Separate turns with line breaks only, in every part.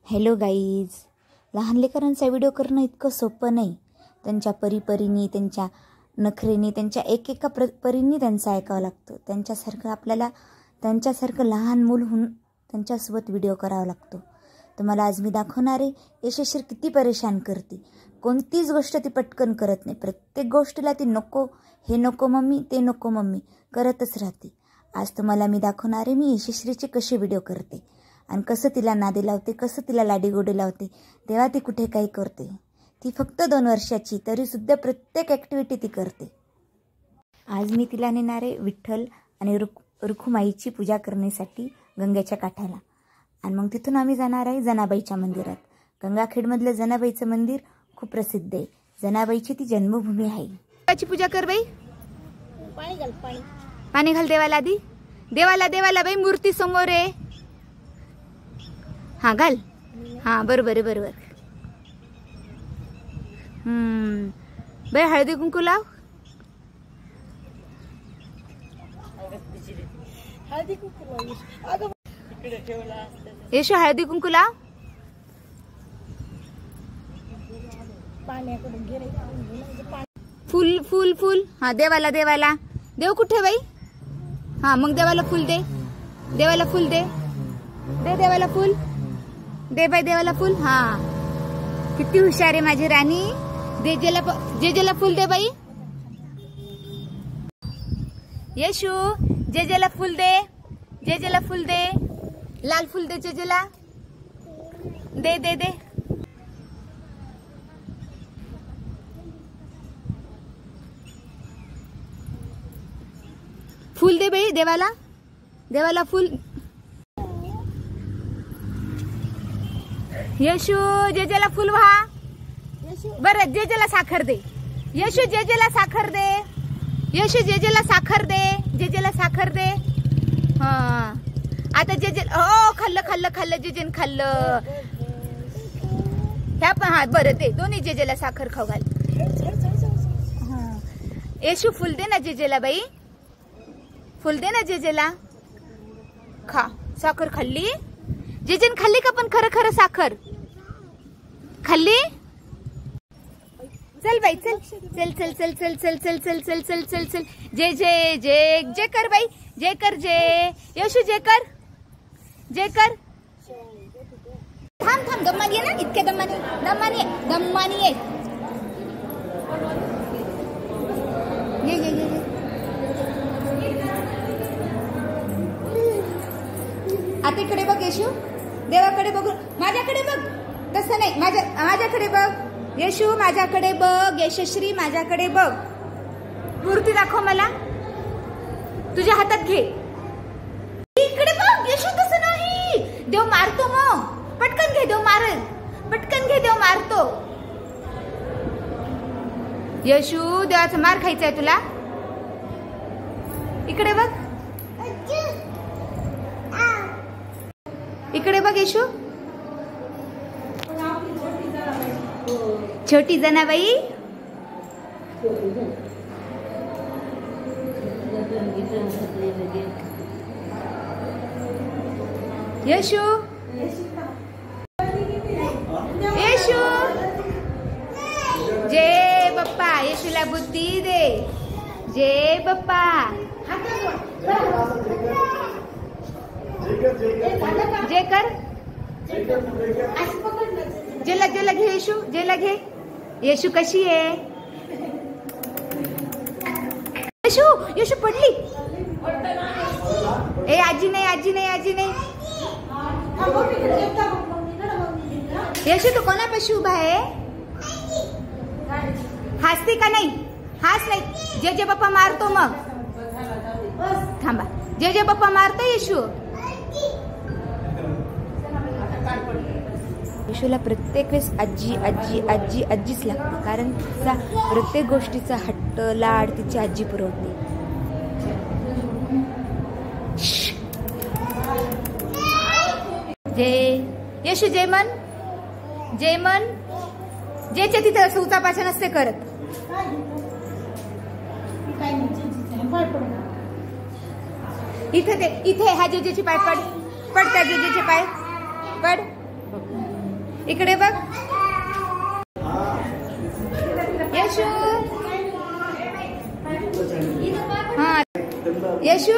Hello guys, लहान लेकरांचा video करणं इतकं सोपं नाही. त्यांच्या परीपरीने, त्यांच्या नखरेने, त्यांच्या एकेका परीने त्यांचं ऐकावं लागतं. त्यांच्यासारखं लहान मूल होऊन त्यांच्यासोबत व्हिडिओ करावा लागतो. तुम्हाला आज मी दाखवणार आहे यशस्वी किती परेशान करते. कोणतीच गोष्ट ती पटकन करत नाही. प्रत्येक गोष्टीला ती नको, हे नको मम्मी, ते नको मम्मी करतच राहते. आज तुम्हाला मी दाखवणार आहे मी यशस्वीचे कसे व्हिडिओ करते आणि कसं तिला नादी लावते, कसं तिला लाडीगोडी लावते. तेव्हा ती कुठे काही करते. ती फक्त 2 वर्षाची, तरीसुद्धा प्रत्येक ॲक्टिव्हिटी ती करते. आज मी तिला नेणार आहे विठ्ठल आणि रुखुमाईची पूजा करण्यासाठी गंगेच्या काठाला. आणि मग तिथून आम्ही जाणार आहे जनाबाईच्या मंदिरात. गंगाखेडमधलं जनाबाईचं मंदिर खूप प्रसिद्ध आहे. जनाबाईची ती जन्मभूमी आहे. देवाची पूजा कर बाई.
पाणी घाल,
पाणी घाल देवाला. आधी देवाला बाई, मूर्ती समोर आहे. हा घाल. हा बरोबर आहे, बरोबर. बाई हळदी कुंकू लाव. यशू हळदी कुंकू लाव. फुल फुल फुल. हा देवाला. देव कुठे बाई? हा मग देवाला फुल दे. देवाला फुल दे. देवाला फुल दे बाई. देवाला फुल. हा किती हुशार आहे माझी राणी. जेजेला फुल दे बाई. यशू जेजेला फुल दे. जेजेला फुल दे. लाल फुल दे जेजेला. दे दे दे. फुल दे बाई देवाला फुल. यशू जेजेला फुल व्हा. बरं जेजेला साखर दे. यशू जेजेला साखर दे. यशू जेजेला साखर दे. जेजेला साखर दे. हा आता जेजे खाल्लं जेजेन खाल्लं. ह्या पण हा बरं दे. दोन्ही जेजेला साखर खाऊ घाल. यशू फुल दे ना जेजेला बाई. फुल दे ना जेजेला. खा. साखर खाल्ली जेजेन. खाल्ली का पण खरं साखर खाल्ली? चल बाई चल. चल. जे कर बाई. जे कर. यशू जे कर. थांब दम्मानी आहे ना. इतके दम्मानी आहे. ये आता इकडे बघ यशू. देवाकडे बघून माझ्याकडे बघ. तसं नाही, माझ्याकडे बघ. यशू माझ्याकडे बघ. यशश्री माझ्याकडे बघ. मूर्ती दाखव मला. तुझ्या हातात घे. इकडे बघ यशू. तसं नाही, देव मारतो. मग पटकन घे. देव मारतो. यशू देवाचा मार खायचा आहे तुला. इकडे बघ. इकडे बघ यशू. छोटी जनाबाई. यशू जय बाप्पा. यशूला बुद्धी दे. जय बाप्पा. जे कर. जेला घे यशू. जेला घे. यशू कशी आहे? यशू पडली. ए आजी नाही. यशू तू कोणापाशी उभा आहे? हसते का नाही? हास नाही. जे बाप्पा मारतो. मग थांबा. जे बाप्पा मारतो यशू. यशूला प्रत्येक वेळेस आजीच लागते. कारण तिचा प्रत्येक गोष्टीचा हट्ट, लाड तिची आजी पुरवते. यशू जय मन. जेच्या तिथं सुचापाच्या नसते करत. इथे हा जेजेची पाय पड. त्या जेजेचे पाय पड. इकडे बघ यशू. हा यशू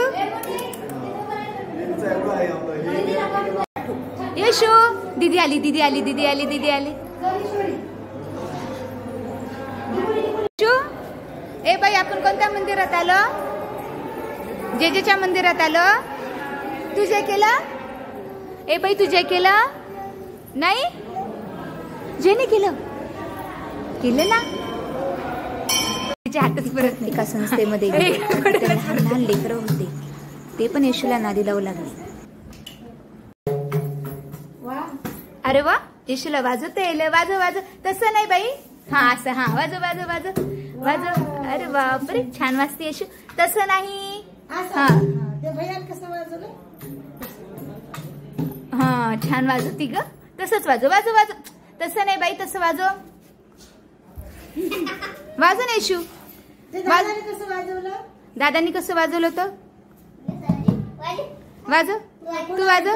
यशू दीदी आली दीदी आली दीदी आली दीदी आली. यशू ए बाई आपण कोणत्या मंदिरात आलो? जेजेच्या मंदिरात आलो. तू जे केलं? ए बाई तू जे केलं नाही? जेने केलं केलं ना. तिच्या हातच परत एका संस्थेमध्ये लहान लहान लेकरं होते. ते पण येशूला नादी लावू लागले. अरे वा येशूला वाजवता येईल. वाजव वाजव. तसं नाही बाई. हा असं. हा वाजव वाजव वाजव वाजव. अरे बापरे छान वाजते येशू. तसं नाही. हा हा छान वाजवती ग. तसंच वाजव वाजव वाजव. तसं नाही बाई. तसं वाजव वाजव ना येशू. दादांनी कसं वाजवलं होतं? वाजव तू वाजव.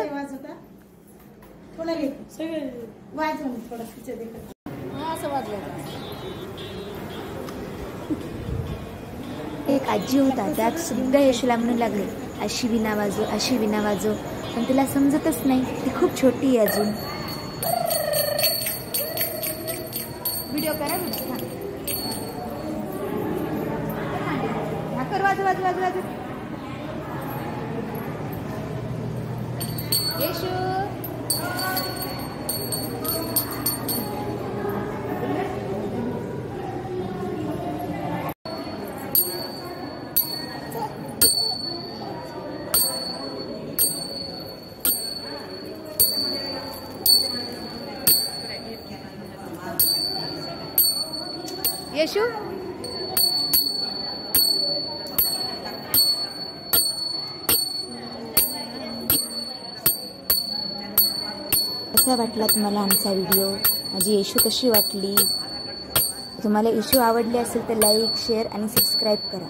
एक आजी होता. त्यात सुद्धा येशूला म्हणू लागले अशी विना वाजव अशी विना वाजव. पण तिला समजतच नाही. ती खूप छोटी आहे अजून. व्हिडिओ करा कर. वाजव वाजव वाजव वाजव. येशू येशू कसा वाटला तुम्हाला आमचा व्हिडिओ? माझी येशू कशी वाटली? तुम्हाला येशू आवडली असेल तर लाईक शेअर आणि सबस्क्राईब करा.